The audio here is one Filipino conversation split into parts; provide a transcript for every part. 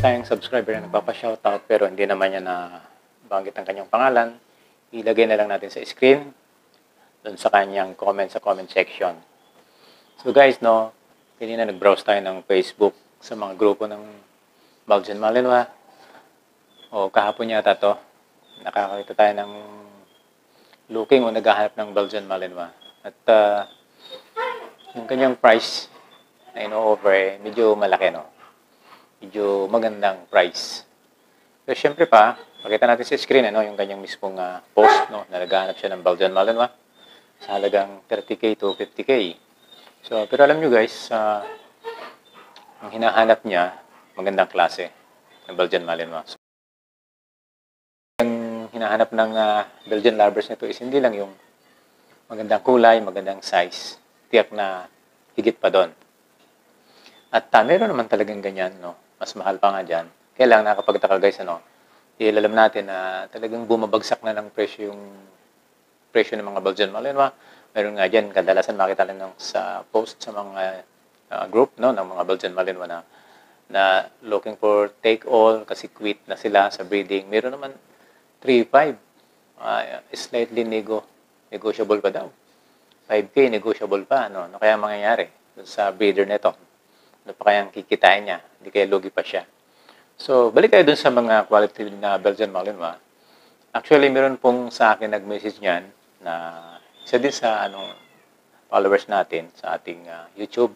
tayong subscriber na nagpapa-shoutout pero hindi naman niya na banggit ang kanyang pangalan. Ilagay na lang natin sa screen doon sa kanyang comment sa comment section. So guys, no, kanina nag-browse tayo ng Facebook sa mga grupo ng Belgian Malinois. O kahapon yata to, nakakita tayo ng looking o naghahanap ng Belgian Malinois. At yung kanyang price na ino-offer medyo malaki, no? Medyo magandang price. Pero syempre pa, pakita natin sa screen yung kanyang mismong post, no, na naghahanap siya ng Belgian Malinois sa halagang 30k to 50k. So, pero alam nyo guys, ang hinahanap niya, magandang klase ng Belgian Malinois. So, ang hinahanap ng Belgian lovers nito is hindi lang yung magandang kulay, magandang size. Tiyak na higit pa doon. At meron naman talagang ganyan, no? Mas mahal pa nga dyan. Kaya lang nakapagtaka guys, dahil alam natin na talagang bumabagsak na ng presyo yung presyo ng mga Belgian Malinois. Meron nga dyan, kadalasan makita lang sa post sa mga group, no, ng mga Belgian Malinois na looking for take all kasi quit na sila sa breeding. Meron naman 3.5, slightly negotiable pa daw. 5k negotiable pa, no? Ano kaya mangyayari sa breeder nito? Ano pa kayang kikitain niya? Hindi kaya lugi pa siya. So, balik tayo dun sa mga quality na Belgian Malinois. Actually, meron pong sa akin nag-message niyan na isa din sa followers natin sa ating YouTube.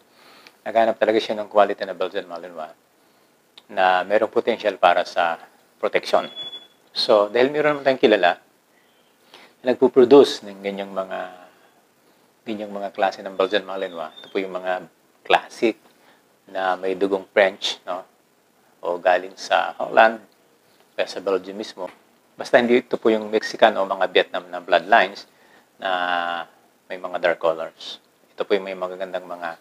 Naghanap talaga siya ng quality na Belgian Malinois na merong potential para sa protection. So, dahil meron naman tayong kilala na nagpo-produce ng ganyang mga klase ng Belgian Malinois. Ito po yung mga classic na may dugong French, no? O galing sa Holland, kaya sa Belgium mismo. Basta hindi ito po yung Mexican o mga Vietnam na bloodlines na may mga dark colors. Ito po yung may magagandang mga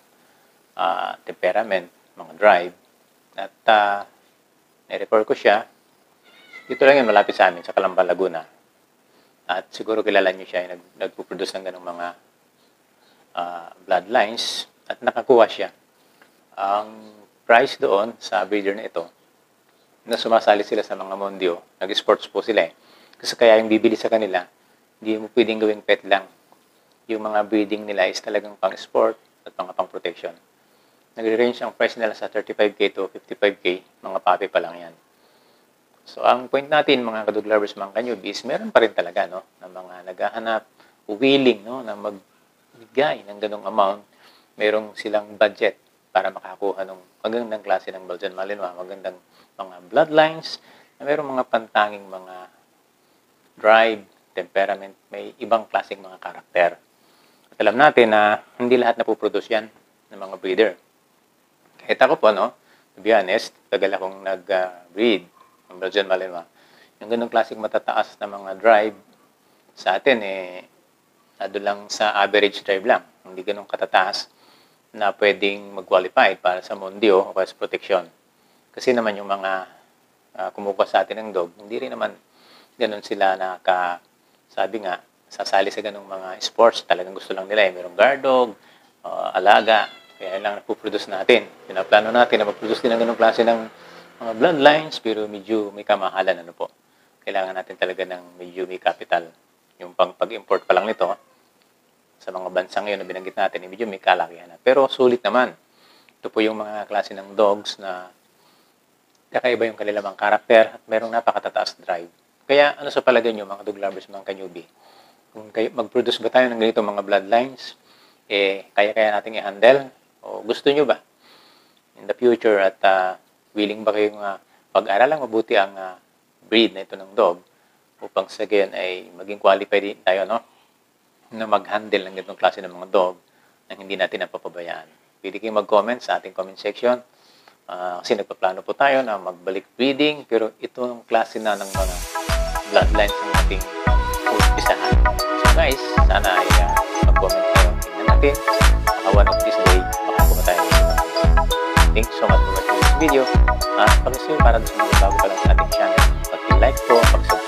temperament, mga drive. At na-refer ko siya. Dito lang yun, malapit sa amin, sa Calamba, Laguna. At siguro kilala niyo siya, nagpo-produce ng ganong mga bloodlines at nakakuha siya. Ang price doon sa breeder na ito, na sumasali sila sa mga mondio, nag-sports po sila Kasi kaya yung bibili sa kanila, hindi mo pwedeng gawing pet lang. Yung mga breeding nila is talagang pang-sport at pang-protection. Nagre-range ang price nila sa 35k to 55k, mga puppy pa lang yan. So, ang point natin, mga kadog lovers, mga kanyubi, is meron pa rin talaga, no, na mga naghahanap, willing, no, na magbigay ng ganong amount. Merong silang budget para makakuha ng magandang klase ng Belgian Malinois, magandang mga bloodlines, na merong mga pantanging mga drive, temperament, may ibang klaseng mga karakter. At alam natin na hindi lahat napuproduce yan ng mga breeder. Kahit ako po, no, to be honest, tagal akong nag-breed ng Belgian Malinois. Yung ganong klaseng matataas na mga drive sa atin, ado lang sa average drive lang. Hindi ganong katataas na pwedeng mag-qualify para sa mondio o para sa protection. Kasi naman yung mga kumukuha sa atin ng dog, hindi rin naman ganon sila sabi nga, sasali sa ganong mga sports. Talagang gusto lang nila mayroong guard dog, alaga, kaya lang napuproduce natin. Pinaplano natin na mag-produce din ng ganong klase ng mga bloodlines, pero medyo may kamahalan, po. Kailangan natin talaga ng medyo may capital. Yung pag-import pa lang nito, sa mga bansang ngayon na binanggit natin, medyo may kalakihan na. Pero sulit naman. Ito po yung mga klase ng dogs na kakaiba yung kanilang mga karakter at merong napakatataas drive. Kaya ano sa palagay nyo, mga dog lovers, mga kanyubi? Kung mag-produce ba tayo ng ganito mga bloodlines, kaya nating i-handle? O gusto nyo ba in the future at willing ba kayong pag-aralang mabuti ang breed na ito ng dog upang sa gayon ay maging qualified din tayo, no, na mag-handle ng ganitong klase ng mga dog na hindi natin napapabayaan. Pwede kayong mag-comment sa ating comment section kasi nagpaplano po tayo na magbalik breeding, pero ito ang klase na ng mga bloodlines ng ating umpisahan. So guys, sana ay mag-comment kayo. Tingnan natin, one of this day, makakuha tayo. Thanks so much for watching this video. Pag-subscribe para sa mga bago pa lang sa ating channel. Pag-like po, pag-subscribe